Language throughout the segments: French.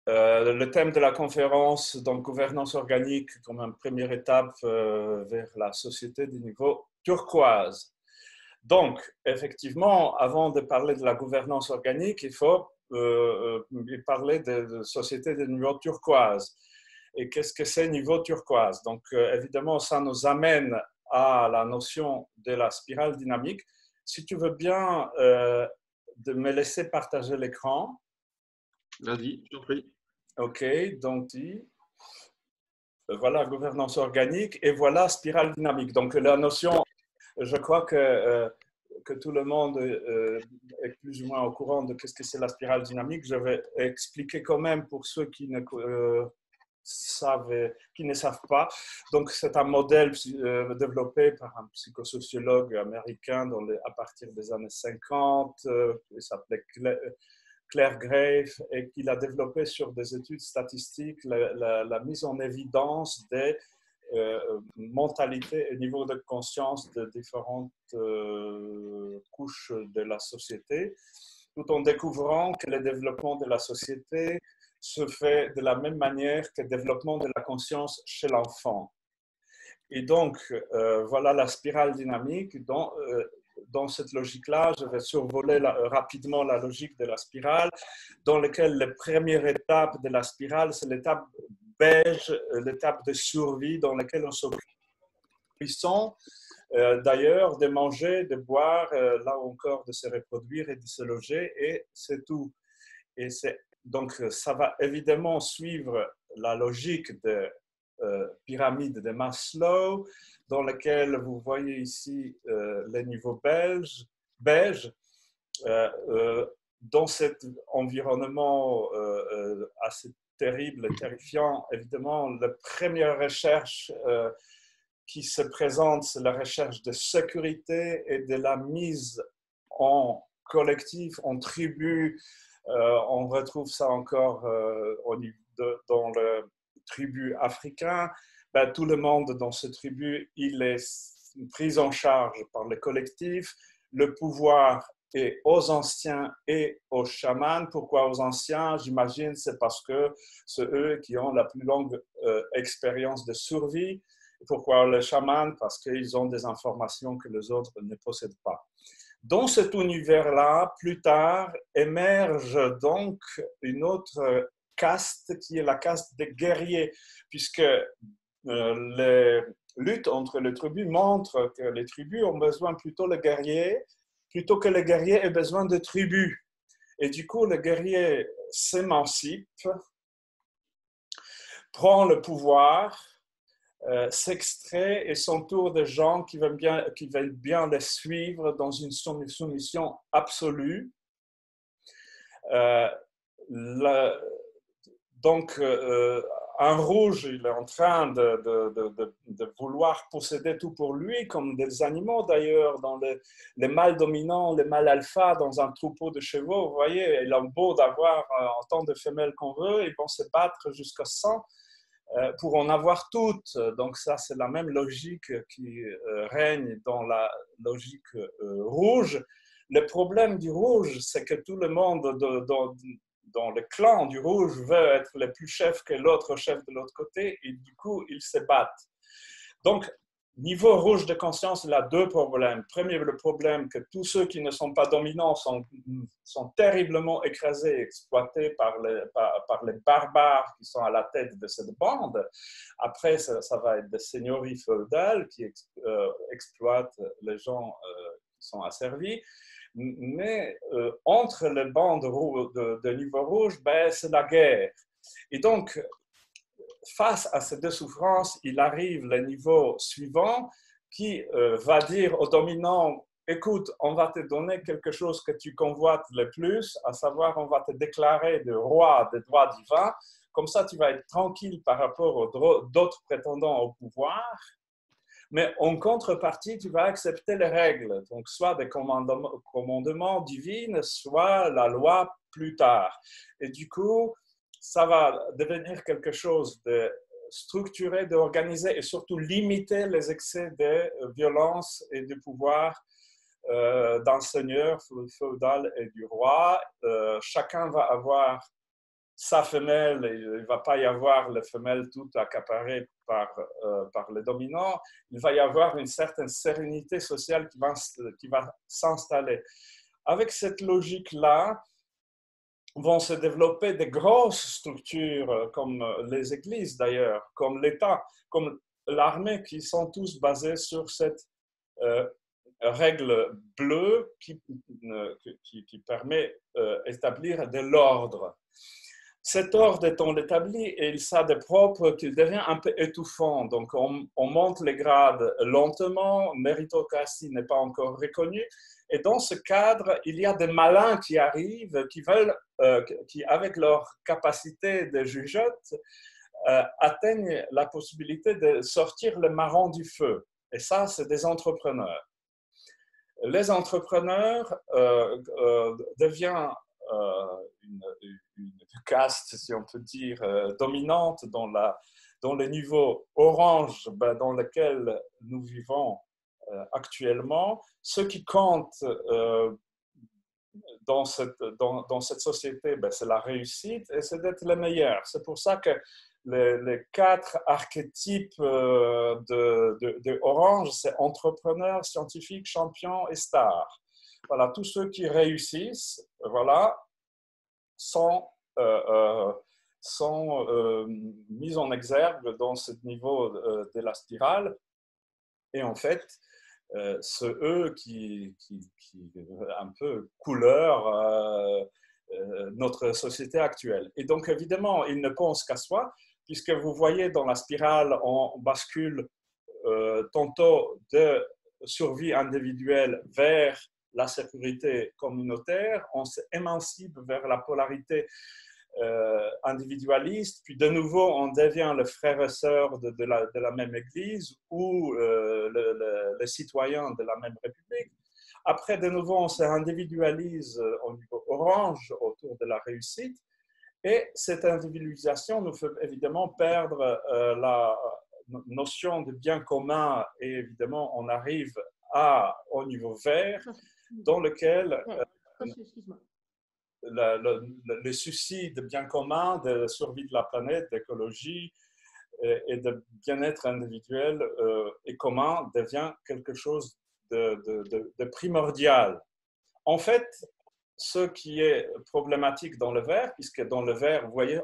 Le thème de la conférence, donc gouvernance organique comme une première étape vers la société du niveau turquoise. Donc, effectivement, avant de parler de la gouvernance organique, il faut parler de société de niveau turquoise. Et qu'est-ce que c'est niveau turquoise? Donc, évidemment, ça nous amène à la notion de la spirale dynamique. Si tu veux bien de me laisser partager l'écran. Vas-y, je t'en prie. OK, donc voilà gouvernance organique et voilà spirale dynamique. Donc la notion, je crois que tout le monde est plus ou moins au courant de ce que c'est la spirale dynamique. Je vais expliquer quand même pour ceux qui ne savent pas. Donc c'est un modèle développé par un psychosociologue américain à partir des années 50. Il s'appelait Claire Graves, et qu'il a développé sur des études statistiques la mise en évidence des mentalités et niveaux de conscience de différentes couches de la société, tout en découvrant que le développement de la société se fait de la même manière que le développement de la conscience chez l'enfant. Et donc, voilà la spirale dynamique dont dans cette logique-là, je vais survoler rapidement la logique de la spirale, dans laquelle la première étape de la spirale, c'est l'étape beige, l'étape de survie, dans laquelle on s'occupe d'ailleurs de manger, de boire, là encore de se reproduire et de se loger, et c'est tout. Et donc, ça va évidemment suivre la logique de pyramide de Maslow, dans laquelle vous voyez ici les niveaux beige. Dans cet environnement assez terrible et terrifiant, évidemment, la première recherche qui se présente, c'est la recherche de sécurité et de la mise en collectif, en tribu. On retrouve ça encore dans le tribu africain. Ben, tout le monde dans ce tribu, il est pris en charge par le collectif. Le pouvoir est aux anciens et aux chamans. Pourquoi aux anciens? J'imagine c'est parce que c'est eux qui ont la plus longue expérience de survie. Pourquoi les chamans? Parce qu'ils ont des informations que les autres ne possèdent pas. Dans cet univers-là, plus tard, émerge donc une autre caste qui est la caste des guerriers, puisque les luttes entre les tribus montrent que les tribus ont besoin plutôt de guerriers, plutôt que les guerriers aient besoin de tribus. Et du coup, le guerrier s'émancipe, prend le pouvoir, s'extrait et s'entoure de gens qui veulent bien les suivre dans une soumission absolue. Donc, un rouge, il est en train de vouloir posséder tout pour lui, comme des animaux d'ailleurs, dans les mâles dominants, les mâles alpha, dans un troupeau de chevaux. Vous voyez, il a beau d'avoir autant de femelles qu'on veut, ils vont se battre jusqu'à 100 pour en avoir toutes. Donc ça, c'est la même logique qui règne dans la logique rouge. Le problème du rouge, c'est que tout le monde dans le clan du rouge veut être le plus chef que l'autre chef de l'autre côté, et du coup, ils se battent. Donc, niveau rouge de conscience, il a deux problèmes. Premier, le problème que tous ceux qui ne sont pas dominants sont terriblement écrasés, exploités par les barbares qui sont à la tête de cette bande. Après, ça va être des seigneuries féodales qui exploitent les gens qui sont asservis. Mais entre les bandes de niveau rouge, ben, c'est la guerre. Et donc, face à ces deux souffrances, il arrive le niveau suivant qui va dire au dominant, écoute, on va te donner quelque chose que tu convoites le plus, à savoir, on va te déclarer de roi des droits divins. Comme ça, tu vas être tranquille par rapport aux d'autres prétendants au pouvoir. Mais en contrepartie, tu vas accepter les règles, donc soit des commandements divins, soit la loi plus tard. Et du coup, ça va devenir quelque chose de structuré, d'organisé et surtout limiter les excès de violence et de pouvoir d'un seigneur féodal et du roi. Chacun va avoir sa femelle, il ne va pas y avoir les femelles toutes accaparées par les dominants, il va y avoir une certaine sérénité sociale qui va s'installer. Avec cette logique-là, vont se développer des grosses structures comme les églises d'ailleurs, comme l'État, comme l'armée, qui sont tous basés sur cette règle bleue qui permet d'établir de l'ordre. Cet ordre étant établi, et il s'a de propre qu'il devient un peu étouffant. Donc, on monte les grades lentement, méritocratie n'est pas encore reconnue. Et dans ce cadre, il y a des malins qui arrivent, qui avec leur capacité de jugeote, atteignent la possibilité de sortir le marron du feu. Et ça, c'est des entrepreneurs. Les entrepreneurs deviennent une caste, si on peut dire, dominante dans les niveaux orange dans lesquels nous vivons actuellement. Ce qui compte dans cette société, c'est la réussite et c'est d'être le meilleur. C'est pour ça que les 4 archétypes de Orange, c'est entrepreneur, scientifique, champion et star. Voilà, tous ceux qui réussissent, voilà, sont mis en exergue dans ce niveau de la spirale. Et en fait, c'est eux qui un peu couleur notre société actuelle. Et donc, évidemment, ils ne pensent qu'à soi, puisque vous voyez dans la spirale, on bascule tantôt de survie individuelle vers la sécurité communautaire, on s'émancipe vers la polarité individualiste, puis de nouveau on devient le frère et sœur de la même église ou le citoyen de la même république. Après, de nouveau, on s'individualise au niveau orange autour de la réussite. Et cette individualisation nous fait évidemment perdre la notion de bien commun. Et évidemment, on arrive au niveau vert, dans lequel le souci de bien commun, de survie de la planète, d'écologie et de bien-être individuel et commun devient quelque chose de primordial. En fait, ce qui est problématique dans le vert, puisque dans le vert, vous voyez,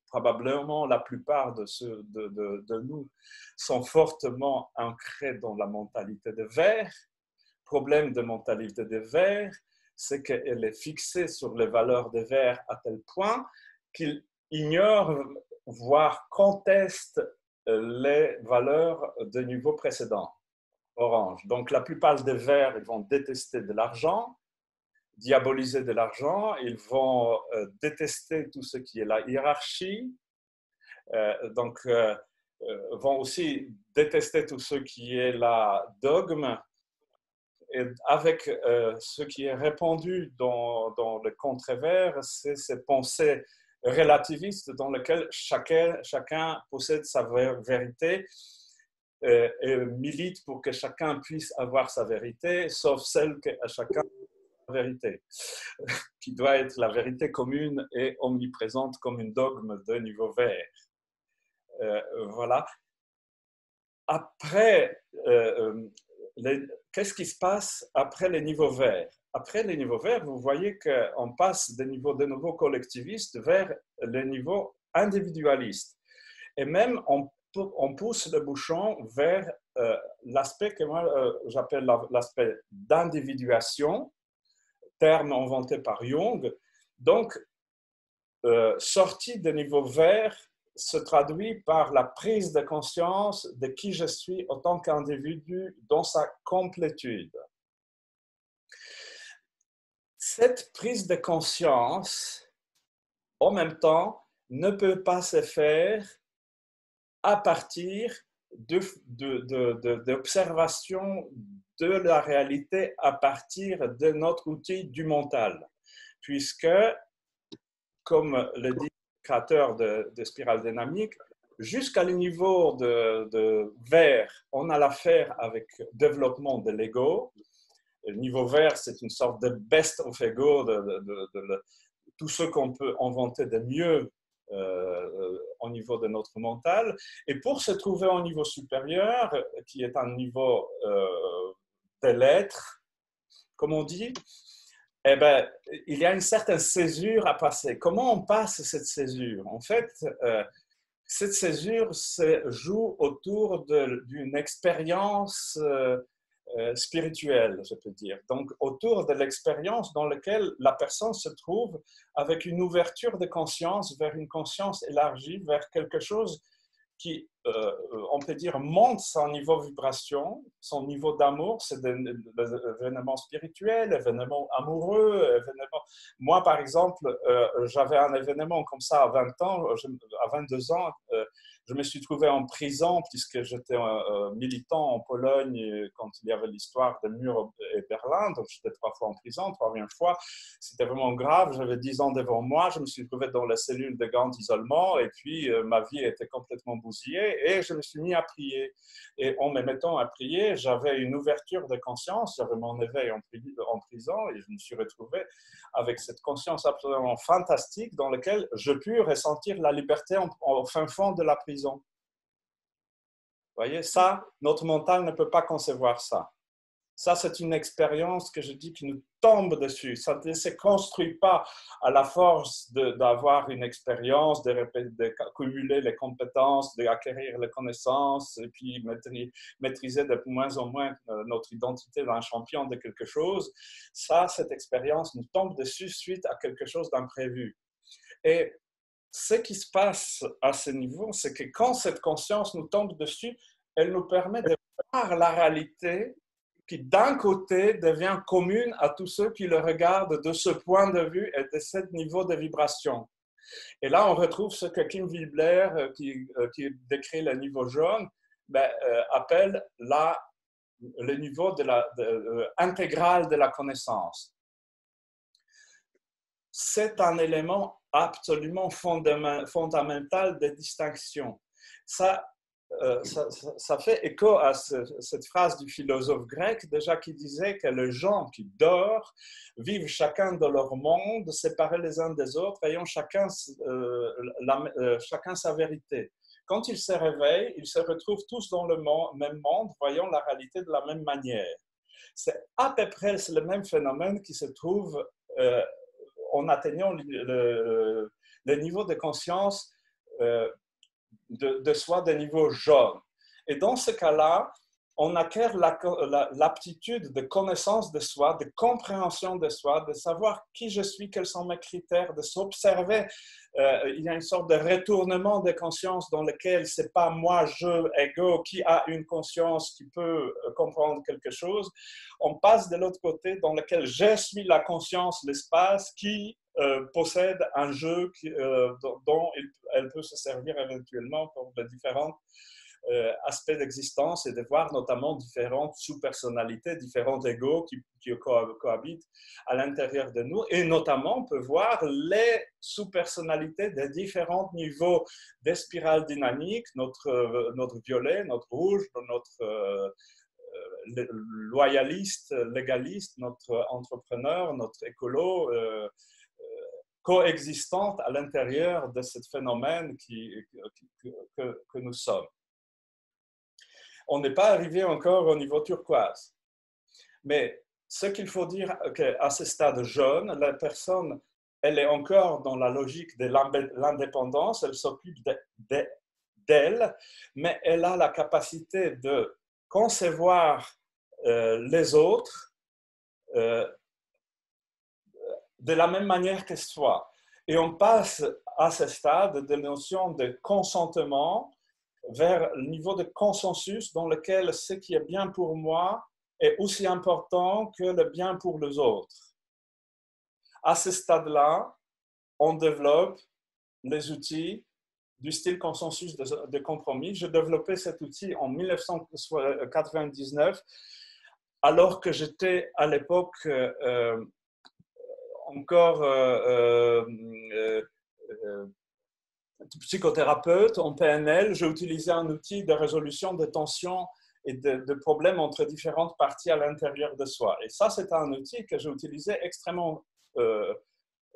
probablement la plupart de nous sont fortement ancrés dans la mentalité de vert. Problème de mentalité de vert, c'est qu'elle est fixée sur les valeurs de vert à tel point qu'il ignore, voire conteste les valeurs de niveau précédent, orange. Donc la plupart des verts, ils vont détester de l'argent, diaboliser de l'argent, ils vont détester tout ce qui est la hiérarchie, vont aussi détester tout ce qui est la dogme, et avec ce qui est répandu dans le contre-vert, c'est ces pensées relativistes dans lesquelles chacun possède sa vérité et milite pour que chacun puisse avoir sa vérité, sauf celle que chacun a la vérité, qui doit être la vérité commune et omniprésente comme une dogme de niveau vert. Voilà. Après, qu'est-ce qui se passe après les niveaux verts? Après les niveaux verts, vous voyez qu'on passe des niveaux de nouveau collectivistes vers les niveaux individualistes. Et même, on pousse le bouchon vers l'aspect que moi j'appelle l'aspect d'individuation, terme inventé par Jung. Donc, sortie des niveaux verts se traduit par la prise de conscience de qui je suis en tant qu'individu dans sa complétude. Cette prise de conscience, en même temps, ne peut pas se faire à partir d'observation de la réalité à partir de notre outil du mental. Puisque, comme le dit créateur de spirale dynamique, jusqu'à le niveau de vert, on a l'affaire avec le développement de l'ego. Le niveau vert, c'est une sorte de best of ego, tout ce qu'on peut inventer de mieux au niveau de notre mental. Et pour se trouver au niveau supérieur, qui est un niveau de l'être, comme on dit, eh ben, il y a une certaine césure à passer. Comment on passe cette césure? En fait, cette césure se joue autour d'une expérience spirituelle, je peux dire. Donc, autour de l'expérience dans laquelle la personne se trouve avec une ouverture de conscience vers une conscience élargie, vers quelque chose qui, on peut dire, monte son niveau de vibration, son niveau d'amour, c'est des événements spirituels, événements amoureux, événements... Moi, par exemple, j'avais un événement comme ça à 20 ans, à 22 ans, je me suis trouvé en prison puisque j'étais militant en Pologne quand il y avait l'histoire des murs et Berlin, donc j'étais 3 fois en prison, 3e fois, c'était vraiment grave, j'avais 10 ans devant moi, je me suis trouvé dans la cellule de grand isolement et puis ma vie était complètement bousillée et je me suis mis à prier. Et en me mettant à prier, j'avais une ouverture de conscience, j'avais mon éveil en prison et je me suis retrouvé avec cette conscience absolument fantastique dans laquelle je pus ressentir la liberté au fin fond de la prison. Vous voyez, ça, notre mental ne peut pas concevoir ça. Ça, c'est une expérience que je dis qui nous tombe dessus. Ça ne se construit pas à la force d'avoir une expérience, de cumuler les compétences, d'acquérir les connaissances et puis maîtriser de moins en moins notre identité d'un champion de quelque chose. Ça, cette expérience nous tombe dessus suite à quelque chose d'imprévu. Et ce qui se passe à ce niveau, c'est que quand cette conscience nous tombe dessus, elle nous permet de voir la réalité qui d'un côté devient commune à tous ceux qui le regardent de ce point de vue et de ce niveau de vibration. Et là, on retrouve ce que Kim Wilber, qui décrit le niveau jaune, appelle le niveau intégral de la connaissance. C'est un élément absolument fondamental de distinction. Ça fait écho à cette phrase du philosophe grec déjà qui disait que les gens qui dorment vivent chacun dans leur monde, séparés les uns des autres, ayant chacun sa vérité. Quand ils se réveillent, ils se retrouvent tous dans le même monde, voyant la réalité de la même manière. C'est à peu près le même phénomène qui se trouve en atteignant le niveau de conscience de soi de niveau jaune. Et dans ce cas-là, on acquiert l'aptitude de connaissance de soi, de compréhension de soi, de savoir qui je suis, quels sont mes critères, de s'observer. Il y a une sorte de retournement de conscience dans lequel ce n'est pas moi, je, ego, qui a une conscience qui peut comprendre quelque chose. On passe de l'autre côté dans lequel je suis la conscience, l'espace, qui possède un jeu dont elle peut se servir éventuellement pour de différents aspects d'existence et de voir notamment différentes sous-personnalités, différents égos qui cohabitent à l'intérieur de nous. Et notamment, on peut voir les sous-personnalités des différents niveaux des spirales dynamiques, notre violet, notre rouge, notre loyaliste, légaliste, notre entrepreneur, notre écolo, coexistante à l'intérieur de ce phénomène que nous sommes. On n'est pas arrivé encore au niveau turquoise. Mais ce qu'il faut dire, qu'à ce stade jaune, la personne, elle est encore dans la logique de l'indépendance, elle s'occupe d'elle, mais elle a la capacité de concevoir les autres de la même manière que soi. Et on passe à ce stade de notion de consentement vers le niveau de consensus dans lequel ce qui est bien pour moi est aussi important que le bien pour les autres. À ce stade-là, on développe les outils du style consensus de compromis. J'ai développé cet outil en 1999, alors que j'étais à l'époque encore psychothérapeute en PNL. J'ai utilisé un outil de résolution de tensions et de problèmes entre différentes parties à l'intérieur de soi. Et ça, c'est un outil que j'ai utilisé extrêmement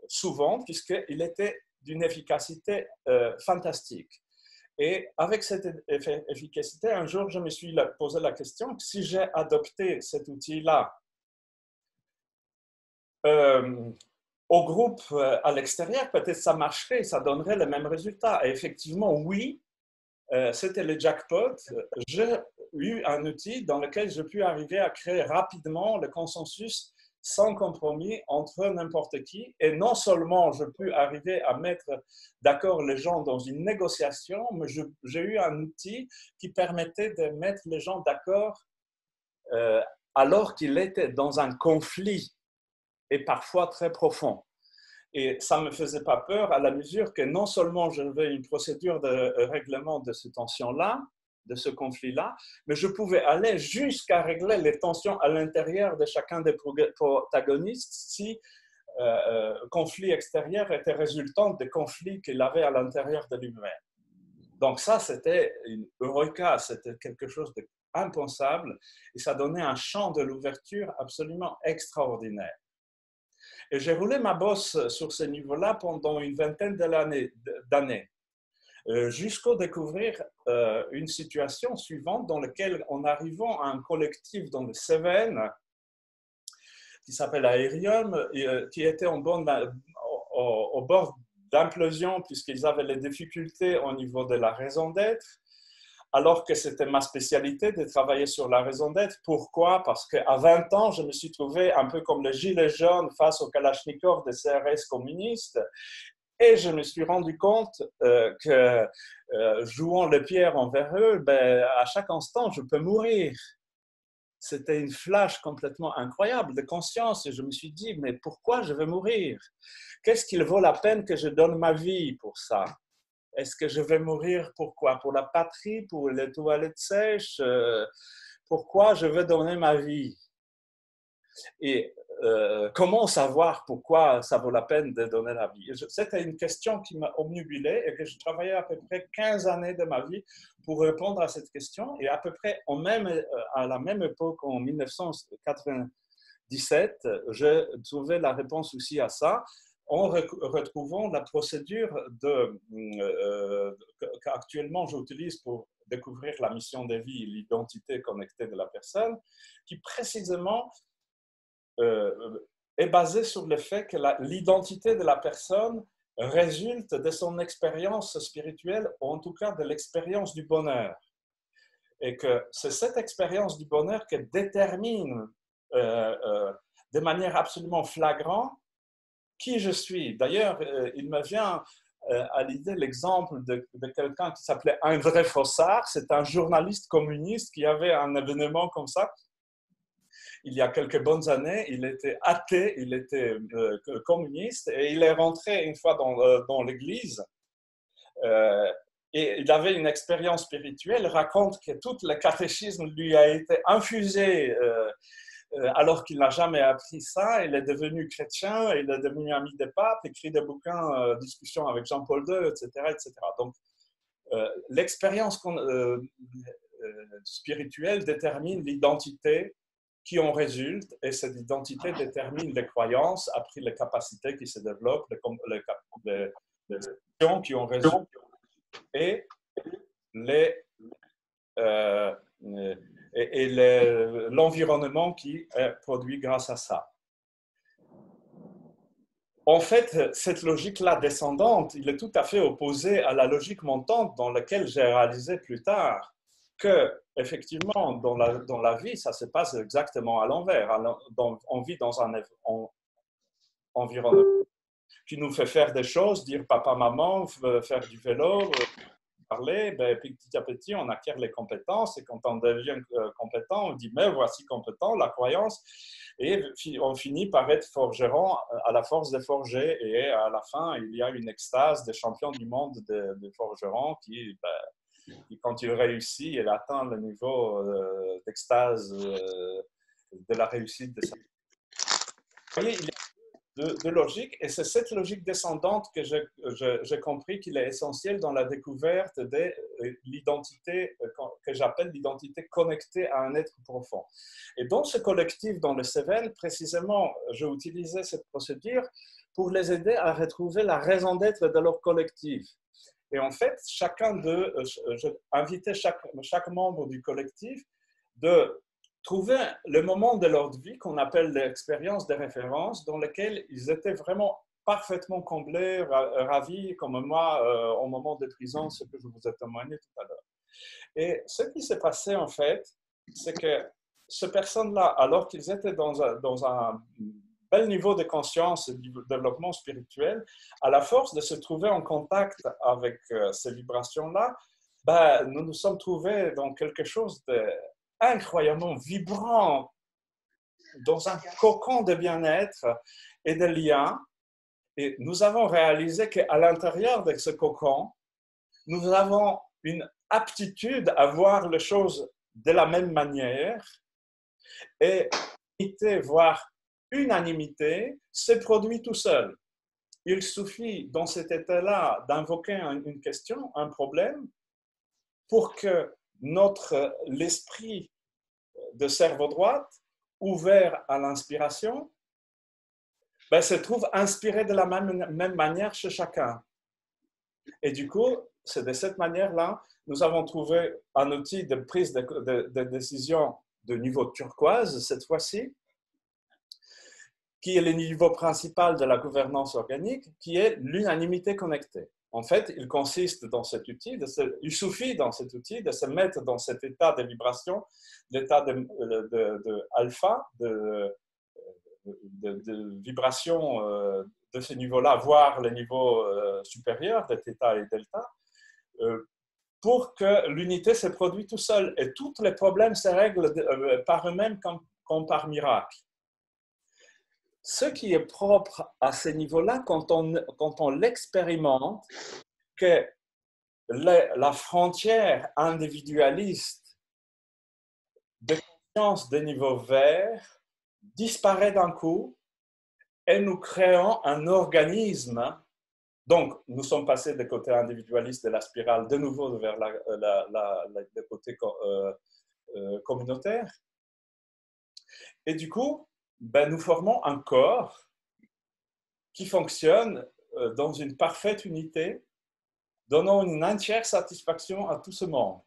souvent, puisqu'il était d'une efficacité fantastique. Et avec cette efficacité, un jour, je me suis posé la question, si j'ai adopté cet outil-là au groupe à l'extérieur, peut-être ça marcherait, ça donnerait le même résultat. Et effectivement, oui, c'était le jackpot. J'ai eu un outil dans lequel je puis arriver à créer rapidement le consensus sans compromis entre n'importe qui. Et non seulement je peux arriver à mettre d'accord les gens dans une négociation, mais j'ai eu un outil qui permettait de mettre les gens d'accord alors qu'ils étaient dans un conflit et parfois très profond. Et ça ne me faisait pas peur à la mesure que non seulement j'avais une procédure de règlement de ces tensions-là, de ce conflit-là, mais je pouvais aller jusqu'à régler les tensions à l'intérieur de chacun des protagonistes si conflit extérieur était résultant des conflits qu'il avait à l'intérieur de lui-même. Donc ça, c'était une eureka, c'était quelque chose d'impensable et ça donnait un champ de l'ouverture absolument extraordinaire. Et j'ai roulé ma bosse sur ce niveau-là pendant une vingtaine d'années, jusqu'au découvrir une situation suivante dans laquelle, en arrivant à un collectif dans les Cévennes, qui s'appelle Aerium, qui était au bord d'implosion puisqu'ils avaient les difficultés au niveau de la raison d'être, alors que c'était ma spécialité de travailler sur la raison d'être. Pourquoi? Parce qu'à 20 ans, je me suis trouvé un peu comme le gilet jaune face au Kalachnikov des CRS communistes et je me suis rendu compte que jouant les pierres envers eux, à chaque instant, je peux mourir. C'était une flash complètement incroyable de conscience et je me suis dit, mais pourquoi je veux mourir? Qu'est-ce qu'il vaut la peine que je donne ma vie pour ça? Est-ce que je vais mourir? Pourquoi? Pour la patrie, pour les toilettes sèches? Pourquoi je veux donner ma vie? Et comment savoir pourquoi ça vaut la peine de donner la vie? C'était une question qui m'a obnubilé et que je travaillais à peu près 15 années de ma vie pour répondre à cette question. Et à peu près à la même époque, en 1997, je trouvais la réponse aussi à ça en retrouvant la procédure qu'actuellement j'utilise pour découvrir la mission de vie et l'identité connectée de la personne, qui précisément est basée sur le fait que l'identité de la personne résulte de son expérience spirituelle, ou en tout cas de l'expérience du bonheur. Et que c'est cette expérience du bonheur qui détermine de manière absolument flagrante qui je suis. D'ailleurs, il me vient à l'idée l'exemple de quelqu'un qui s'appelait André Fossard. C'est un journaliste communiste qui avait un événement comme ça. Il y a quelques bonnes années, il était athée, il était communiste et il est rentré une fois dans l'église et il avait une expérience spirituelle. Il raconte que tout le catéchisme lui a été infusé alors qu'il n'a jamais appris ça. Il est devenu chrétien, il est devenu ami des papes, écrit des bouquins, discussions avec Jean-Paul II, etc., etc. Donc, l'expérience spirituelle détermine l'identité qui en résulte, et cette identité détermine les croyances, après les capacités qui se développent, les actions qui en résultent, et l'environnement qui est produit grâce à ça. En fait, cette logique-là descendante, il est tout à fait opposé à la logique montante dans laquelle j'ai réalisé plus tard que, effectivement, dans la vie, ça se passe exactement à l'envers. On vit dans un environnement qui nous fait faire des choses, dire papa, maman, faire du vélo, parler, petit à petit, on acquiert les compétences et quand on devient compétent, on dit mais voici compétent, la croyance, et on finit par être forgeron à la force de forger et à la fin, il y a une extase des champions du monde de forgerons qui, quand il réussit, il atteint le niveau d'extase de la réussite de sa vie. Vous voyez, il y a de logique, et c'est cette logique descendante que j'ai compris qu'il est essentiel dans la découverte de l'identité que j'appelle l'identité connectée à un être profond. Et dans ce collectif, dans le Cévennes, précisément, j'ai utilisé cette procédure pour les aider à retrouver la raison d'être de leur collectif. Et en fait, chacun d'eux, j'invitais chaque membre du collectif de trouver le moment de leur vie qu'on appelle l'expérience de référence, dans lequel ils étaient vraiment parfaitement comblés, ravis, comme moi, au moment de prison, ce que je vous ai témoigné tout à l'heure. Et ce qui s'est passé, en fait, c'est que ces personnes-là, alors qu'ils étaient dans un bel niveau de conscience et de développement spirituel, à la force de se trouver en contact avec ces vibrations-là, ben, nous nous sommes trouvés dans quelque chose d'incroyablement vibrant, dans un cocon de bien-être et de liens. Et nous avons réalisé qu'à l'intérieur de ce cocon, nous avons une aptitude à voir les choses de la même manière et voire unanimité se produit tout seul. Il suffit dans cet état-là d'invoquer une question, un problème, pour que l'esprit de cerveau droite, ouvert à l'inspiration, ben, se trouve inspiré de la même manière chez chacun. Et du coup, c'est de cette manière-là, nous avons trouvé un outil de prise de décision de niveau turquoise, cette fois-ci, qui est le niveau principal de la gouvernance organique, qui est l'unanimité connectée. En fait, il consiste dans cet outil, il suffit dans cet outil de se mettre dans cet état de vibration, l'état de alpha, de vibration de ce niveau-là, voire le niveau supérieur de θ et delta, pour que l'unité se produise tout seul et tous les problèmes se règlent par eux-mêmes comme par miracle. Ce qui est propre à ce niveau-là, quand on l'expérimente, que la frontière individualiste de conscience de niveau vert disparaît d'un coup et nous créons un organisme. Donc, nous sommes passés du côté individualiste de la spirale de nouveau vers le côté communautaire. Et du coup, ben, nous formons un corps qui fonctionne dans une parfaite unité, donnant une entière satisfaction à tout ce monde,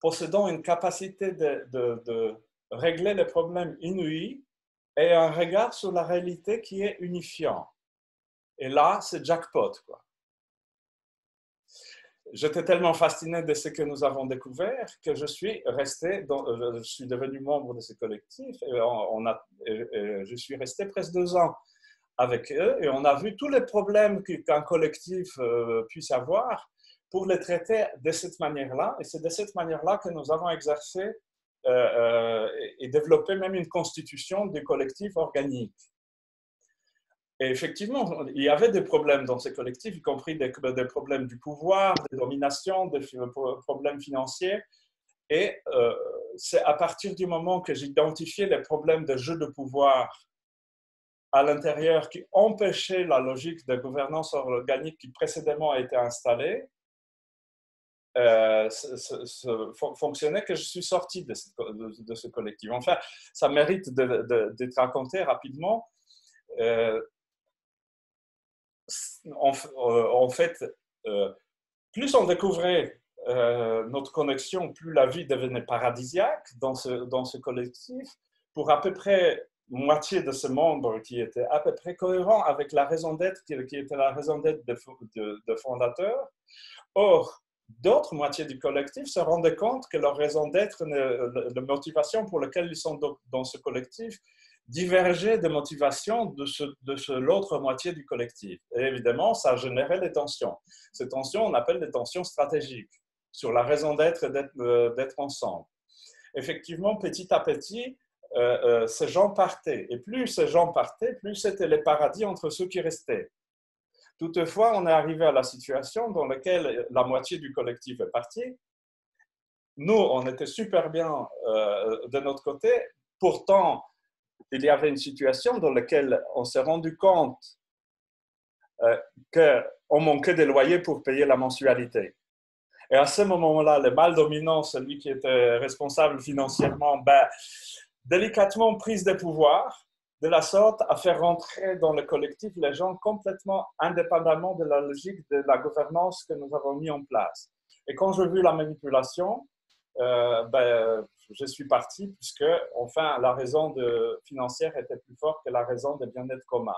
possédant une capacité de régler les problèmes inouïs et un regard sur la réalité qui est unifiant. Et là, c'est jackpot, quoi. J'étais tellement fasciné de ce que nous avons découvert que je suis devenu membre de ce collectif et je suis resté presque 2 ans avec eux et on a vu tous les problèmes qu'un collectif puisse avoir pour les traiter de cette manière-là. Et c'est de cette manière-là que nous avons exercé et développé même une constitution du collectif organique. Et effectivement, il y avait des problèmes dans ces collectifs, y compris des problèmes du pouvoir, des dominations, des problèmes financiers. Et c'est à partir du moment que j'ai identifié les problèmes de jeu de pouvoir à l'intérieur qui empêchaient la logique de gouvernance organique qui précédemment a été installée, fonctionnait que je suis sorti de ce collectif. Enfin, ça mérite d'être raconté rapidement. En fait, plus on découvrait notre connexion, plus la vie devenait paradisiaque dans ce collectif. Pour à peu près moitié de ces membres qui étaient à peu près cohérents avec la raison d'être qui était la raison d'être de fondateurs. Or, d'autres moitiés du collectif se rendaient compte que leur raison d'être, la motivation pour laquelle ils sont dans ce collectif, divergeait de motivation de l'autre moitié du collectif. Et évidemment, ça générait des tensions. Ces tensions, on appelle des tensions stratégiques sur la raison d'être et d'être ensemble. Effectivement, petit à petit, ces gens partaient. Et plus ces gens partaient, plus c'était les paradis entre ceux qui restaient. Toutefois, on est arrivé à la situation dans laquelle la moitié du collectif est partie. Nous, on était super bien de notre côté. Pourtant, il y avait une situation dans laquelle on s'est rendu compte qu'on manquait de loyers pour payer la mensualité. Et à ce moment-là, le mal dominant, celui qui était responsable financièrement, délicatement prise de pouvoir de la sorte à faire rentrer dans le collectif les gens complètement indépendamment de la logique de la gouvernance que nous avons mis en place. Et quand j'ai vu la manipulation, je suis parti puisque, enfin, la raison financière était plus forte que la raison de bien-être commun.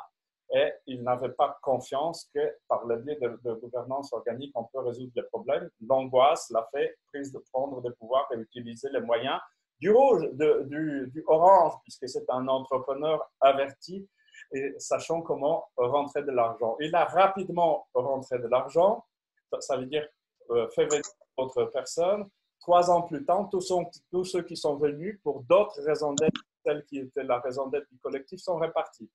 Et il n'avait pas confiance que par le biais de gouvernance organique, on peut résoudre les problèmes. L'angoisse l'a fait prise de prendre le pouvoir et utiliser les moyens du rouge, du orange, puisque c'est un entrepreneur averti et sachant comment rentrer de l'argent. Il a rapidement rentré de l'argent, ça veut dire fait venir d'autres personnes. 3 ans plus tard, tous ceux qui sont venus pour d'autres raisons d'être, celles qui étaient la raison d'être du collectif, sont répartis.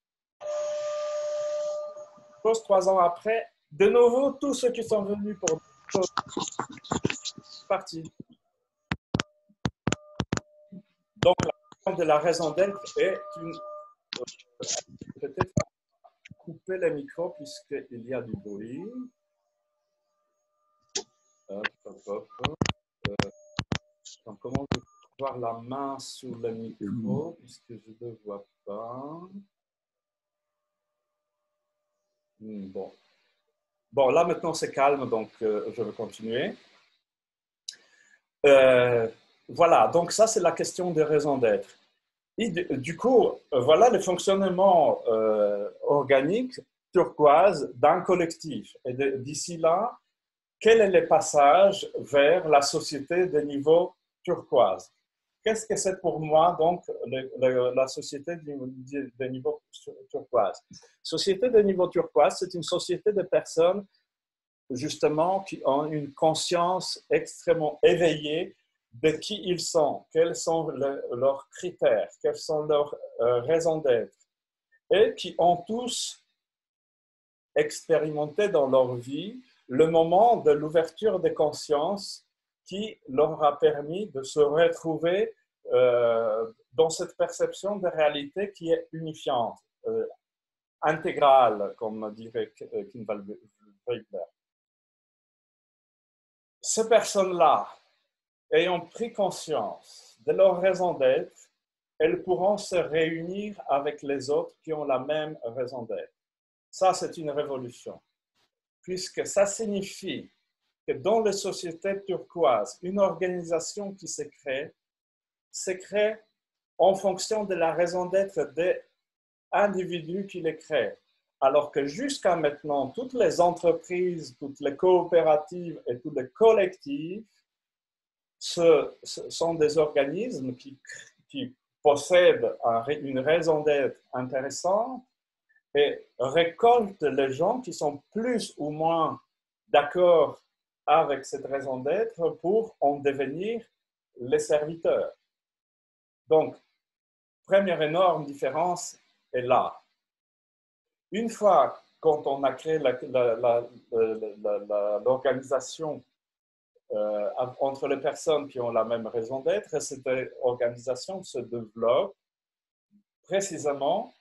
3 ans après, de nouveau, tous ceux qui sont venus pour d'autres partis. Donc, la question de la raison d'être est une... Peut-être couper les micros puisqu'il y a du bruit. Donc, comment je peux avoir la main sur le micro puisque je ne le vois pas. Bon. Bon, là maintenant c'est calme, donc je vais continuer. Voilà, donc ça c'est la question des raisons d'être. Et du coup, voilà le fonctionnement organique turquoise d'un collectif. Et d'ici là, quel est le passage vers la société de niveau turquoise? Qu'est-ce que c'est pour moi, donc, la société de niveau turquoise? Société de niveau turquoise, c'est une société de personnes, justement, qui ont une conscience extrêmement éveillée de qui ils sont, quels sont leurs critères, quelles sont leurs raisons d'être, et qui ont tous expérimenté dans leur vie le moment de l'ouverture des consciences qui leur a permis de se retrouver dans cette perception de réalité qui est unifiante, intégrale, comme dirait Kinval Weidler. Ces personnes-là, ayant pris conscience de leur raison d'être, elles pourront se réunir avec les autres qui ont la même raison d'être. Ça, c'est une révolution, puisque ça signifie que dans les sociétés turquoises, une organisation qui se crée en fonction de la raison d'être des individus qui les créent. Alors que jusqu'à maintenant, toutes les entreprises, toutes les coopératives et tous les collectifs ce sont des organismes qui possèdent une raison d'être intéressante et récoltent les gens qui sont plus ou moins d'accord avec cette raison d'être pour en devenir les serviteurs. Donc, première énorme différence est là. Une fois quand on a créé l'organisation entre les personnes qui ont la même raison d'être, cette organisation se développe précisément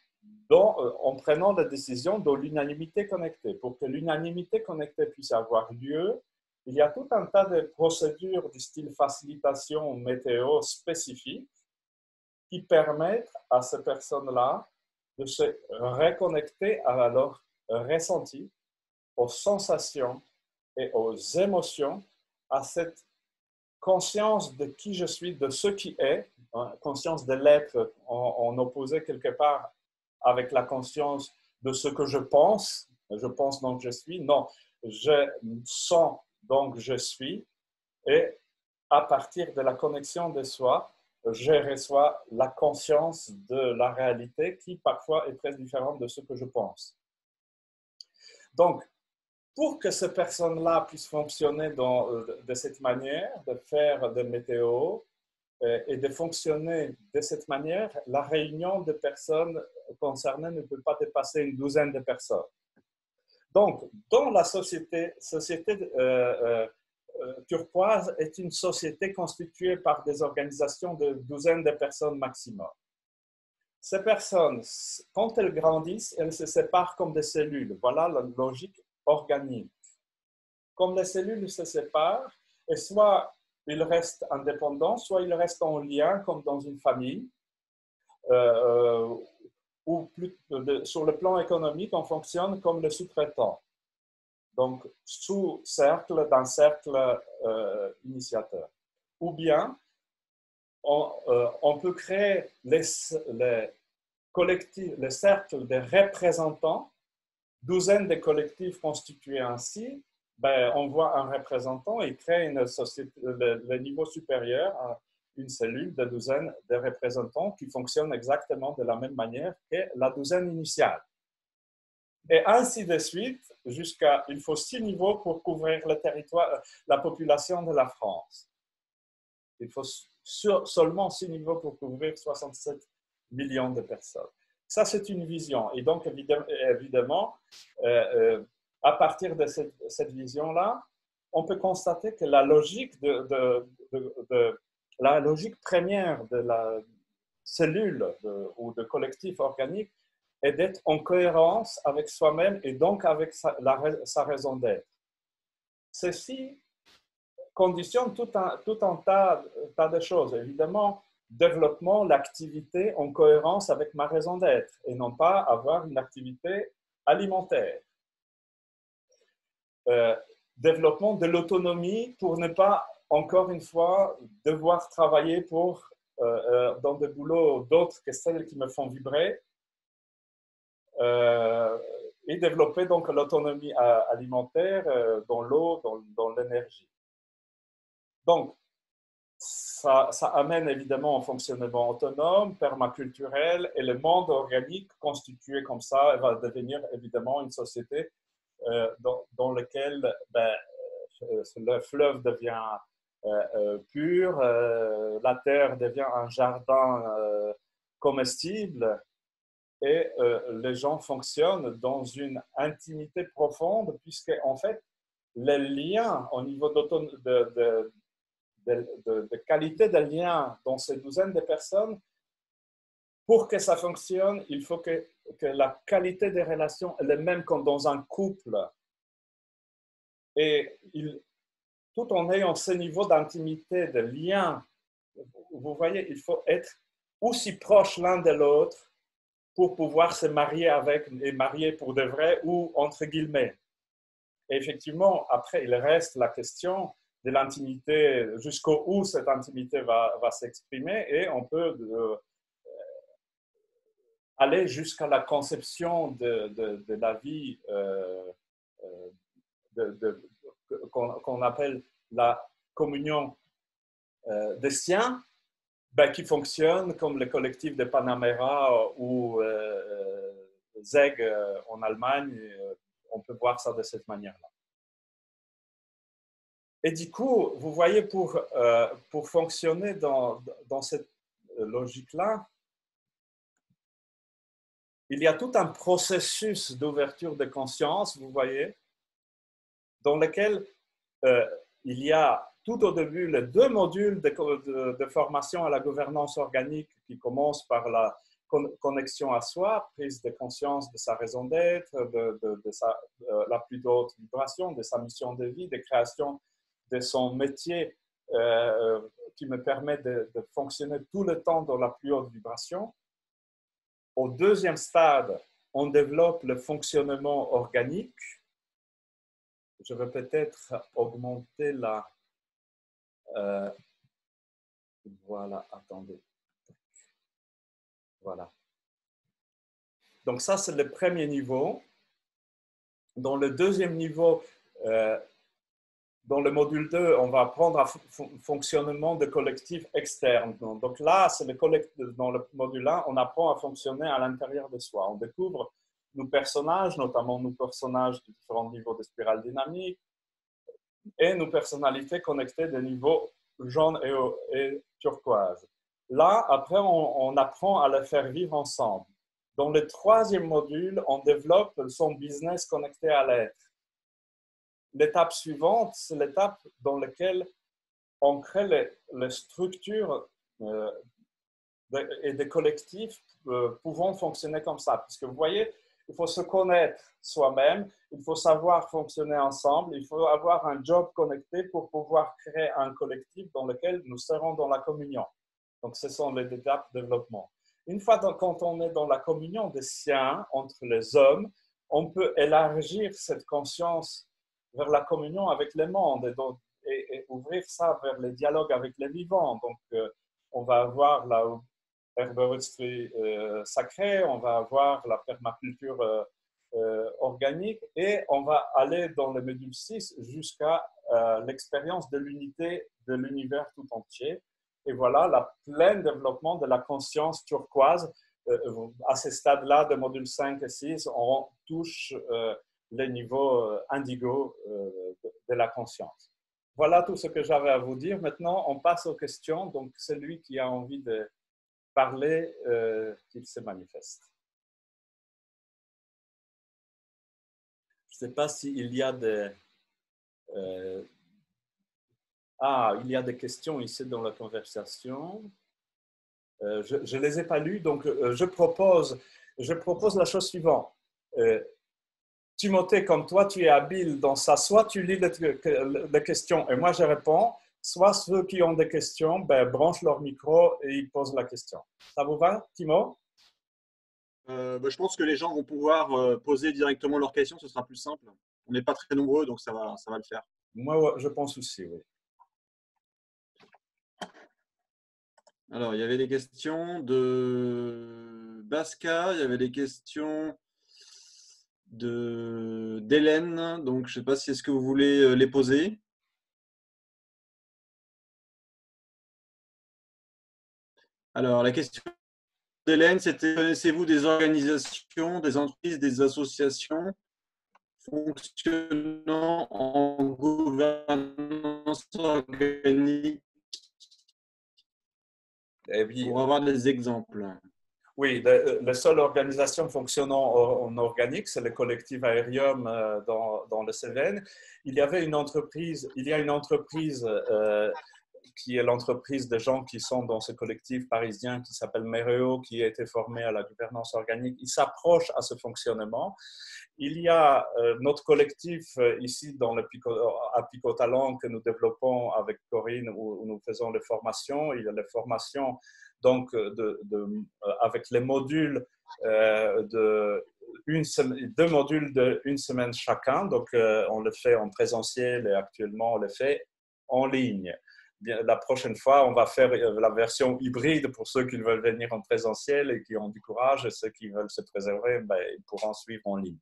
en prenant des décisions dans l'unanimité connectée. Pour que l'unanimité connectée puisse avoir lieu, il y a tout un tas de procédures du style facilitation météo spécifiques qui permettent à ces personnes-là de se reconnecter à leur ressenti, aux sensations et aux émotions, à cette conscience de qui je suis, de ce qui est, hein, conscience de l'être en opposé quelque part avec la conscience de ce que je pense donc je suis, non, je sens donc je suis, et à partir de la connexion de soi, je reçois la conscience de la réalité qui parfois est très différente de ce que je pense. Donc, pour que ces personnes-là puissent fonctionner de cette manière, de faire des météos et de fonctionner de cette manière, la réunion de personnes concernées ne peut pas dépasser une douzaine de personnes. Donc, dans la société turquoise est une société constituée par des organisations de douzaines de personnes maximum. Ces personnes, quand elles grandissent, elles se séparent comme des cellules. Voilà la logique organique. Comme les cellules se séparent, et soit ils restent indépendants, soit ils restent en lien comme dans une famille, ou sur le plan économique, on fonctionne comme le sous-traitant. Donc, sous cercle d'un cercle initiateur. Ou bien, on peut créer les collectifs, les cercles des représentants, douzaines de collectifs constitués ainsi. Ben, on voit un représentant, il crée une société, le niveau supérieur à une cellule de douzaines de représentants qui fonctionne exactement de la même manière que la douzaine initiale. Et ainsi de suite, jusqu'à, il faut 6 niveaux pour couvrir le territoire, la population de la France. Il faut seulement 6 niveaux pour couvrir 67 millions de personnes. Ça, c'est une vision. Et donc, évidemment, à partir de cette vision-là, on peut constater que la logique, la logique première de la cellule ou de collectif organique est d'être en cohérence avec soi-même et donc avec sa raison d'être. Ceci conditionne tout un tas de choses. Évidemment, développement, l'activité en cohérence avec ma raison d'être et non pas avoir une activité alimentaire. Développement de l'autonomie pour ne pas, encore une fois, devoir travailler dans des boulots d'autres que celles qui me font vibrer. Et développer donc l'autonomie alimentaire dans l'eau, dans l'énergie. Donc, ça amène évidemment un fonctionnement autonome, permaculturel, et le monde organique constitué comme ça va devenir évidemment une société dans laquelle le fleuve devient pur, la terre devient un jardin comestible, et les gens fonctionnent dans une intimité profonde, puisque en fait, les liens au niveau de qualité de liens dans ces douzaines de personnes, pour que ça fonctionne, il faut que la qualité des relations est la même comme dans un couple. Et tout en ayant ce niveau d'intimité, de lien, vous voyez, il faut être aussi proche l'un de l'autre pour pouvoir se marier avec et marier pour de vrai ou entre guillemets. Et effectivement, après, il reste la question de l'intimité, jusqu'où où cette intimité va s'exprimer, et on peut aller jusqu'à la conception de la vie qu'on appelle la communion des siens, qui fonctionne comme le collectif de Panamera ou ZEG en Allemagne. On peut voir ça de cette manière-là. Et du coup, vous voyez, pour fonctionner dans cette logique-là, il y a tout un processus d'ouverture de conscience, vous voyez, dans lequel il y a tout au début les 2 modules de formation à la gouvernance organique qui commencent par la connexion à soi, prise de conscience de sa raison d'être, de la plus haute vibration, de sa mission de vie, de création de son métier qui me permet de fonctionner tout le temps dans la plus haute vibration. Au 2e stade, on développe le fonctionnement organique. Je vais peut-être augmenter la... voilà, attendez. Voilà. Donc ça, c'est le premier niveau. Dans le 2e niveau, dans le module 2, on va apprendre à fonctionnement de collectifs externes. Donc là, c'est dans le module 1, on apprend à fonctionner à l'intérieur de soi. On découvre nos personnages, notamment nos personnages de différents niveaux de spirale dynamique, et nos personnalités connectées de niveaux jaune et turquoise. Là, après, on apprend à les faire vivre ensemble. Dans le 3e module, on développe son business connecté à l'être. L'étape suivante, c'est l'étape dans laquelle on crée les structures et des collectifs pouvant fonctionner comme ça. Parce que vous voyez, il faut se connaître soi-même, il faut savoir fonctionner ensemble, il faut avoir un job connecté pour pouvoir créer un collectif dans lequel nous serons dans la communion. Donc, ce sont les étapes de développement. Une fois quand on est dans la communion des siens entre les hommes, on peut élargir cette conscience vers la communion avec les mondes et ouvrir ça vers les dialogues avec les vivants. Donc, on va avoir la herboristerie sacrée, on va avoir la permaculture organique et on va aller dans le module 6 jusqu'à l'expérience de l'unité de l'univers tout entier. Et voilà, le plein développement de la conscience turquoise. À ces stades-là de module 5 et 6, on touche les niveaux indigo de la conscience. Voilà tout ce que j'avais à vous dire. Maintenant, on passe aux questions. Donc, celui qui a envie de parler, qu'il se manifeste. Je ne sais pas s'il y a des... il y a des questions ici dans la conversation. Je ne les ai pas lues, donc je propose la chose suivante. Timothée, comme toi, tu es habile dans ça. Soit tu lis les questions et moi je réponds, soit ceux qui ont des questions branchent leur micro et ils posent la question. Ça vous va, Timo? Je pense que les gens vont pouvoir poser directement leurs questions, ce sera plus simple. On n'est pas très nombreux, donc ça va le faire. Moi, je pense aussi, oui. Alors, il y avait des questions de Baska, il y avait des questions d'Hélène, donc je ne sais pas si est-ce que vous voulez les poser. Alors, la question d'Hélène, c'était: connaissez-vous des organisations, des entreprises, des associations fonctionnant en gouvernance organique pour avoir des exemples? Oui, la seule organisation fonctionnant en organique, c'est le collectif Aerium dans le Cévennes. Il y a une entreprise qui est l'entreprise des gens qui sont dans ce collectif parisien qui s'appelle Mereo, qui a été formé à la gouvernance organique. Il s'approche à ce fonctionnement. Il y a notre collectif ici à Picotalent que nous développons avec Corinne, où nous faisons les formations. Il y a les formations donc avec les modules deux modules d'une semaine chacun. Donc on le fait en présentiel et actuellement on le fait en ligne. La prochaine fois, on va faire la version hybride pour ceux qui veulent venir en présentiel et qui ont du courage, et ceux qui veulent se préserver, ils pourront suivre en ligne.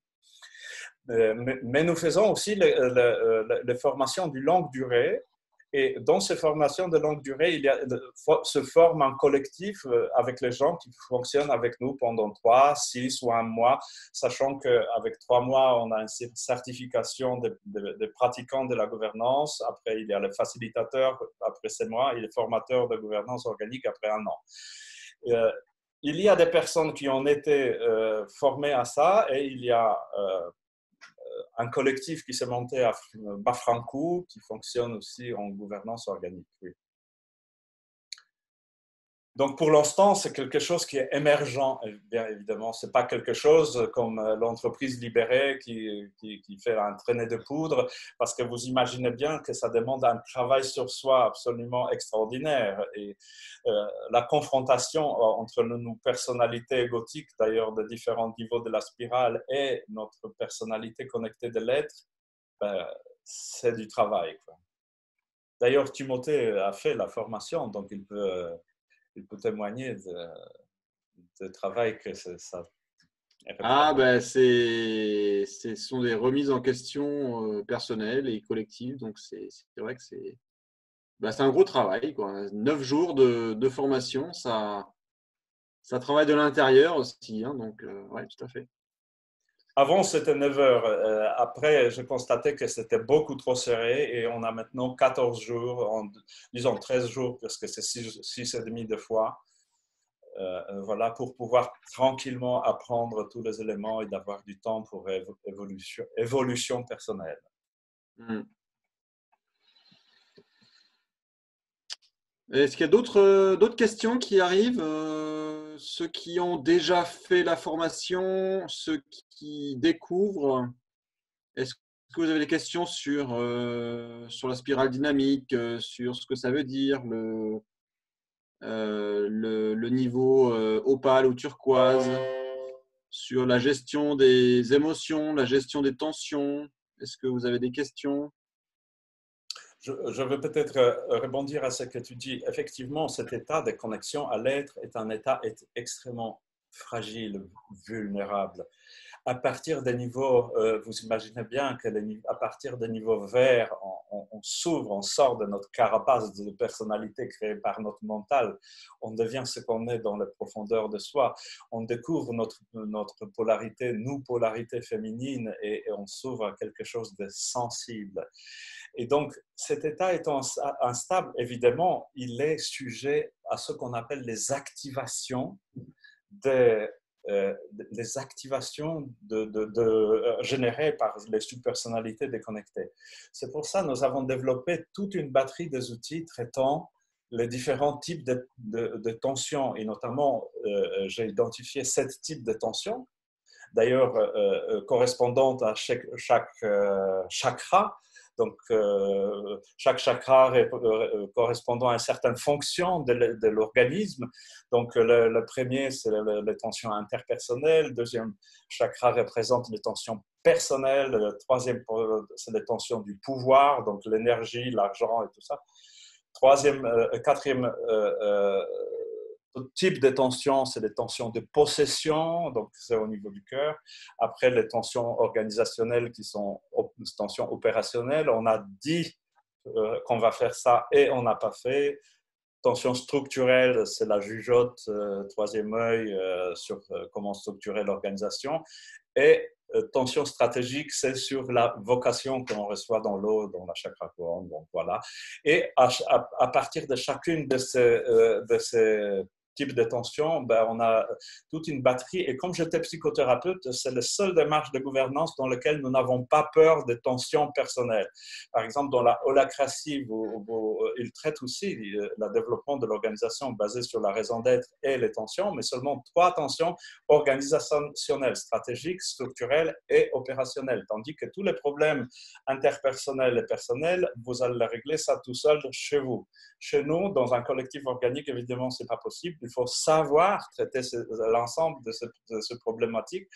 Mais nous faisons aussi les formations de longue durée. Et dans ces formations de longue durée, se forme un collectif avec les gens qui fonctionnent avec nous pendant 3, 6 ou 1 mois, sachant qu'avec 3 mois, on a une certification de pratiquants de la gouvernance. Après, il y a le facilitateur après 6 mois et le formateur de gouvernance organique après 1 an. Il y a des personnes qui ont été formées à ça et il y a un collectif qui s'est monté à Bafranco, qui fonctionne aussi en gouvernance organique. Oui. Donc, pour l'instant, c'est quelque chose qui est émergent, bien évidemment. Ce n'est pas quelque chose comme l'entreprise libérée qui fait un traîner de poudre, parce que vous imaginez bien que ça demande un travail sur soi absolument extraordinaire. Et la confrontation entre nos personnalités égotiques, d'ailleurs, de différents niveaux de la spirale, et notre personnalité connectée de l'être, c'est du travail, quoi. D'ailleurs, Timothée a fait la formation, donc il peut témoigner de travail que ça. Ce sont des remises en question personnelles et collectives, donc c'est vrai que c'est un gros travail, quoi. 9 jours de formation, ça travaille de l'intérieur aussi, hein, donc ouais, tout à fait. Avant, c'était 9 heures. Après, j'ai constaté que c'était beaucoup trop serré et on a maintenant 14 jours, disons 13 jours, parce que c'est 6 et demi de fois. Voilà, pour pouvoir tranquillement apprendre tous les éléments et d'avoir du temps pour évolution personnelle. Est-ce qu'il y a d'autres questions qui arrivent? Ceux qui ont déjà fait la formation, ceux qui découvrent, est-ce que vous avez des questions sur la spirale dynamique, sur ce que ça veut dire, le niveau opale ou turquoise, sur la gestion des émotions, la gestion des tensions. Est-ce que vous avez des questions? Je veux peut-être rebondir à ce que tu dis. Effectivement, cet état de connexion à l'être est un état extrêmement fragile, vulnérable. À partir des niveaux, vous imaginez bien qu'à partir des niveaux verts, on s'ouvre, on sort de notre carapace de personnalité créée par notre mental, on devient ce qu'on est dans les profondeurs de soi, on découvre notre polarité, nous, polarité féminine, et on s'ouvre à quelque chose de sensible. Et donc, cet état étant instable, évidemment, il est sujet à ce qu'on appelle les activations des les activations générées par les subpersonnalités déconnectées. C'est pour ça que nous avons développé toute une batterie des outils traitant les différents types de tensions, et notamment, j'ai identifié 7 types de tensions, d'ailleurs correspondantes à chaque chakra. Donc, chaque chakra correspondant à une certaine fonction de l'organisme. Donc, le premier, c'est les tensions interpersonnelles. Le deuxième chakra représente les tensions personnelles. Le troisième, c'est les tensions du pouvoir, donc l'énergie, l'argent et tout ça. Quatrième type de tension, c'est les tensions de possession, donc c'est au niveau du cœur. Après, les tensions organisationnelles qui sont les tensions opérationnelles, on a dit qu'on va faire ça et on n'a pas fait. Tension structurelle, c'est la jugeote, troisième œil sur comment structurer l'organisation. Et tension stratégique, c'est sur la vocation qu'on reçoit dans l'eau, dans la chakra couronne. Donc voilà. Et à partir de chacune de ces types de tensions, ben, on a toute une batterie. Et comme j'étais psychothérapeute, c'est la seule démarche de gouvernance dans laquelle nous n'avons pas peur de tensions personnelles. Par exemple, dans la holacratie, il traite aussi le développement de l'organisation basé sur la raison d'être et les tensions, mais seulement 3 tensions organisationnelles, stratégiques, structurelles et opérationnelles. Tandis que tous les problèmes interpersonnels et personnels, vous allez les régler ça tout seul chez vous. Chez nous, dans un collectif organique, évidemment, ce n'est pas possible. Il faut savoir traiter l'ensemble de ces problématiques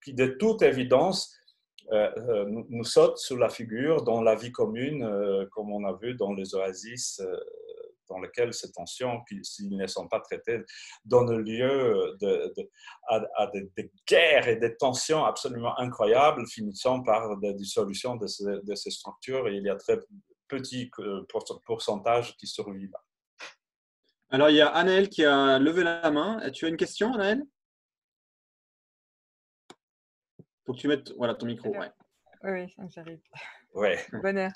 qui, de toute évidence, nous sautent sous la figure dans la vie commune, comme on a vu dans les oasis, dans lesquelles ces tensions, s'ils ne sont pas traitées, donnent lieu à des guerres et des tensions absolument incroyables, finissant par des dissolutions de ces structures. Et il y a très petit pourcentage qui survivent. Alors, il y a Anaël qui a levé la main. Tu as une question, Anaël? Faut que tu mettes ton micro. Ouais. Oui, j'arrive. Ouais. Bonheur.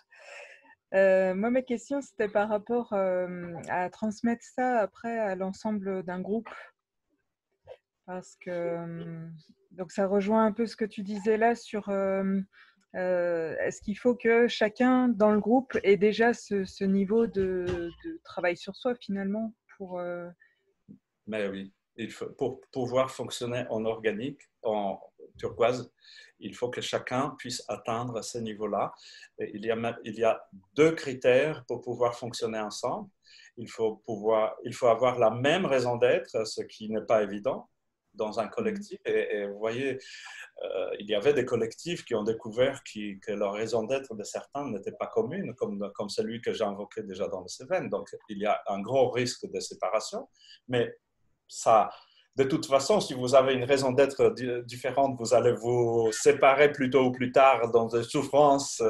Moi, ma question, c'était par rapport à transmettre ça après à l'ensemble d'un groupe. Parce que donc ça rejoint un peu ce que tu disais là sur est-ce qu'il faut que chacun dans le groupe ait déjà ce niveau de travail sur soi finalement pour Mais oui, pour pouvoir fonctionner en organique, en turquoise, il faut que chacun puisse atteindre ce niveau-là. Il y a 2 critères pour pouvoir fonctionner ensemble. Il faut avoir la même raison d'être, ce qui n'est pas évident dans un collectif. Et vous voyez, il y avait des collectifs qui ont découvert que leur raison d'être de certains n'était pas commune, comme celui que j'ai invoqué déjà dans le Cévennes. Donc, il y a un gros risque de séparation. Mais ça, de toute façon, si vous avez une raison d'être différente, vous allez vous séparer plus tôt ou plus tard dans des souffrances,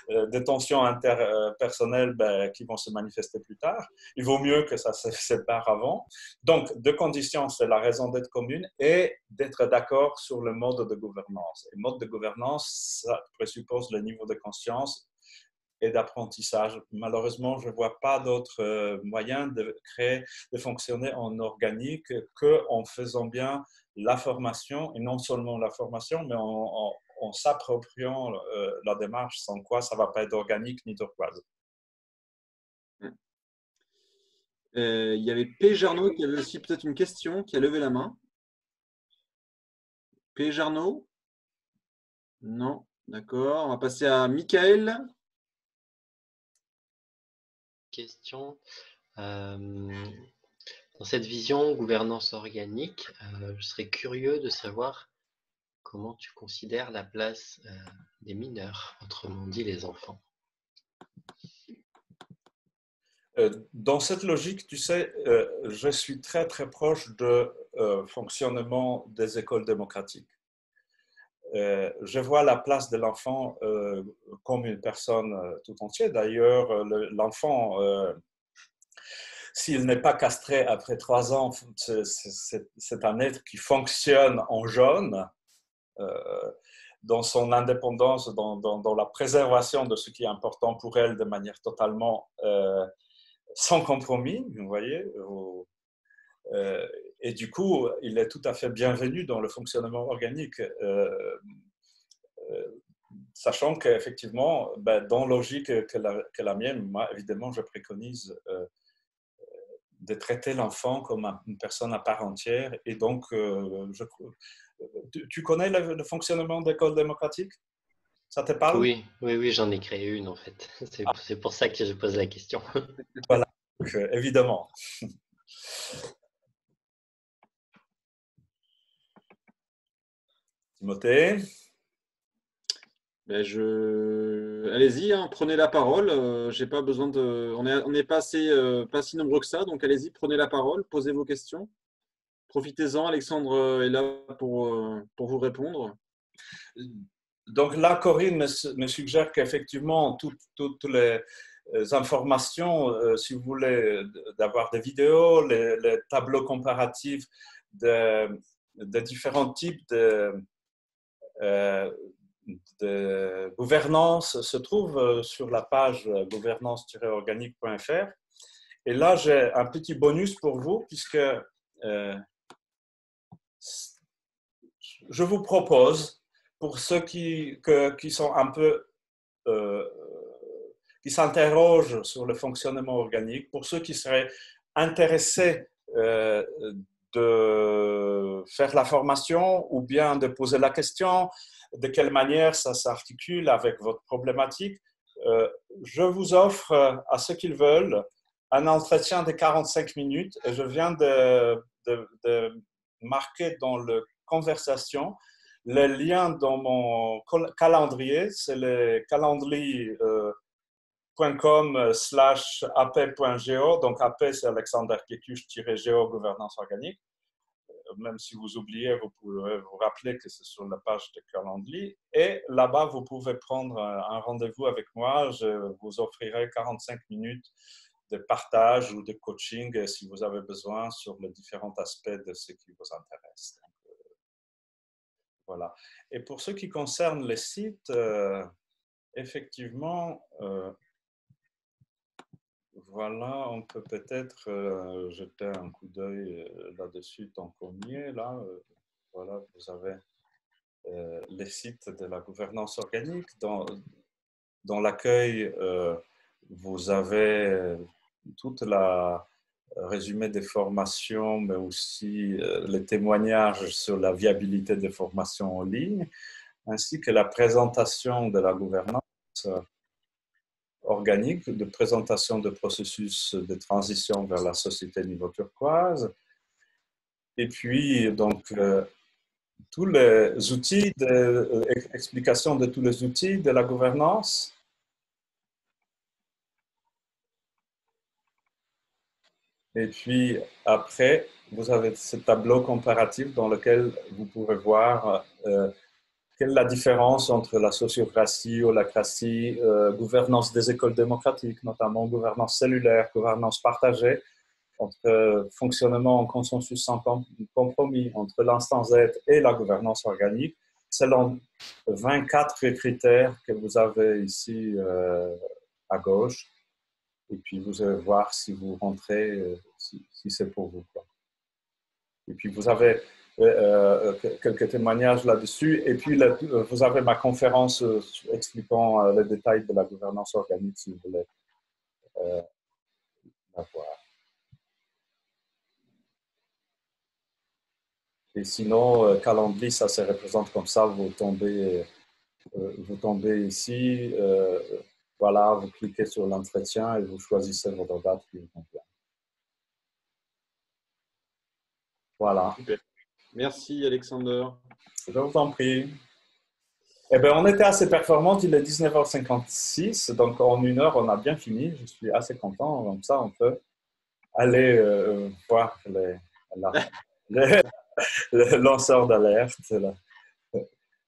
des tensions interpersonnelles qui vont se manifester plus tard. Il vaut mieux que ça se sépare avant. Donc, 2 conditions, c'est la raison d'être commune et d'être d'accord sur le mode de gouvernance. Et le mode de gouvernance, ça présuppose le niveau de conscience et d'apprentissage. Malheureusement, je ne vois pas d'autres moyens de fonctionner en organique qu'en faisant bien la formation, et non seulement la formation, mais en s'appropriant la démarche, sans quoi ça ne va pas être organique ni turquoise. Il y avait P. Jarno qui avait aussi peut-être une question, qui a levé la main. P. Jarno? Non, d'accord. On va passer à Michael. Question. Dans cette vision gouvernance organique, je serais curieux de savoir comment tu considères la place des mineurs, autrement dit les enfants. Dans cette logique, tu sais, je suis très très proche de fonctionnement des écoles démocratiques. Je vois la place de l'enfant comme une personne tout entière. D'ailleurs, l'enfant, s'il n'est pas castré après 3 ans, c'est un être qui fonctionne en jaune, dans son indépendance, dans la préservation de ce qui est important pour elle de manière totalement sans compromis, vous voyez. Et du coup, il est tout à fait bienvenu dans le fonctionnement organique. Sachant qu'effectivement, dans la logique que la mienne, moi, évidemment, je préconise de traiter l'enfant comme une personne à part entière. Et donc, tu connais le fonctionnement d'école démocratique? Ça te parle? Oui, oui, oui, j'en ai créé une en fait. C'est pour ça que je pose la question. Voilà, donc, évidemment. Timothée? Ben allez-y, hein, prenez la parole. J'ai pas besoin de. On est pas pas si nombreux que ça, donc allez-y, prenez la parole, posez vos questions. Profitez-en, Alexandre est là pour vous répondre. Donc là, Corinne me suggère qu'effectivement, toutes les informations, si vous voulez, d'avoir des vidéos, les tableaux comparatifs de différents types de gouvernance se trouvent sur la page gouvernance-organique.fr. Et là, j'ai un petit bonus pour vous, puisque je vous propose, pour ceux qui sont un peu, qui s'interrogent sur le fonctionnement organique, pour ceux qui seraient intéressés de faire la formation ou bien de poser la question, de quelle manière ça s'articule avec votre problématique, je vous offre à ceux qui le veulent un entretien de 45 minutes et je viens de marquer dans le conversation le lien dans mon calendrier, c'est le calendrier.com/ap.go. Donc AP, c'est Alexander Kékuche-Géo, gouvernance organique. Même si vous oubliez, vous pouvez vous rappeler que c'est sur la page de Calendly. Et là-bas, vous pouvez prendre un rendez-vous avec moi. Je vous offrirai 45 minutes de partage ou de coaching si vous avez besoin sur les différents aspects de ce qui vous intéresse. Voilà. Et pour ce qui concerne les sites, effectivement, voilà, on peut peut-être jeter un coup d'œil là-dessus tant qu'on y est. Là, voilà, vous avez les sites de la gouvernance organique. Dans l'accueil, vous avez toute la résumé des formations, mais aussi les témoignages sur la viabilité des formations en ligne, ainsi que la présentation de la gouvernance organique, de présentation de processus de transition vers la société niveau turquoise. Et puis, donc, tous les outils, explication de tous les outils de la gouvernance. Et puis, après, vous avez ce tableau comparatif dans lequel vous pouvez voir quelle est la différence entre la sociocratie, holacratie, gouvernance des écoles démocratiques, notamment gouvernance cellulaire, gouvernance partagée, entre fonctionnement en consensus sans compromis, entre l'instant Z et la gouvernance organique, selon 24 critères que vous avez ici à gauche. Et puis, vous allez voir si vous rentrez, si c'est pour vous, quoi. Et puis, vous avez quelques témoignages là-dessus. Et puis, vous avez ma conférence expliquant les détails de la gouvernance organique, si vous voulez la voir. Et sinon, Calendly, ça se représente comme ça. Vous tombez ici. Voilà, vous cliquez sur l'entretien et vous choisissez votre date qui vous convient. Voilà. Super. Merci, Alexander. Je vous en prie. Eh bien, on était assez performants. Il est 19h56, donc en 1 heure, on a bien fini. Je suis assez content. Comme ça, on peut aller voir les lanceurs d'alerte.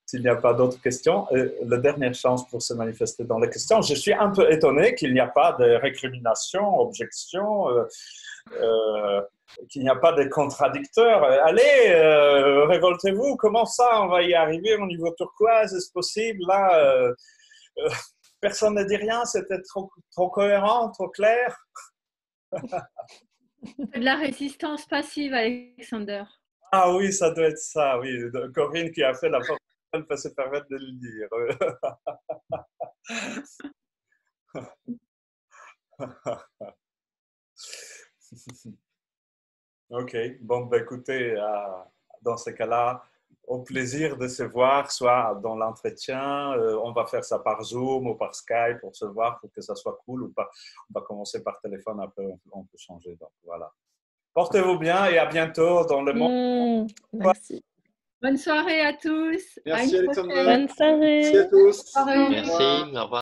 S'il n'y a pas d'autres questions, la dernière chance pour se manifester dans les questions. Je suis un peu étonné qu'il n'y a pas de récriminations, objections, qu'il n'y a pas de contradicteurs. Allez, révoltez-vous. Comment ça, on va y arriver au niveau turquoise? Est-ce possible? Là, personne ne dit rien. C'était trop cohérent, trop clair. De la résistance passive, Alexander. Ah oui, ça doit être ça, oui. Corinne qui a fait la force, elle peut se permettre de le dire. Ok, bon, ben, écoutez, dans ce cas-là, au plaisir de se voir, soit dans l'entretien, on va faire ça par Zoom ou par Skype pour se voir, pour que ça soit cool, ou pas. On va commencer par téléphone, après on peut changer. Donc voilà. Portez-vous bien et à bientôt dans le monde. Merci. Bonne soirée à tous. Merci, À une Alexander. prochaine. Bonne soirée. Merci à tous. Au revoir. Merci, au revoir.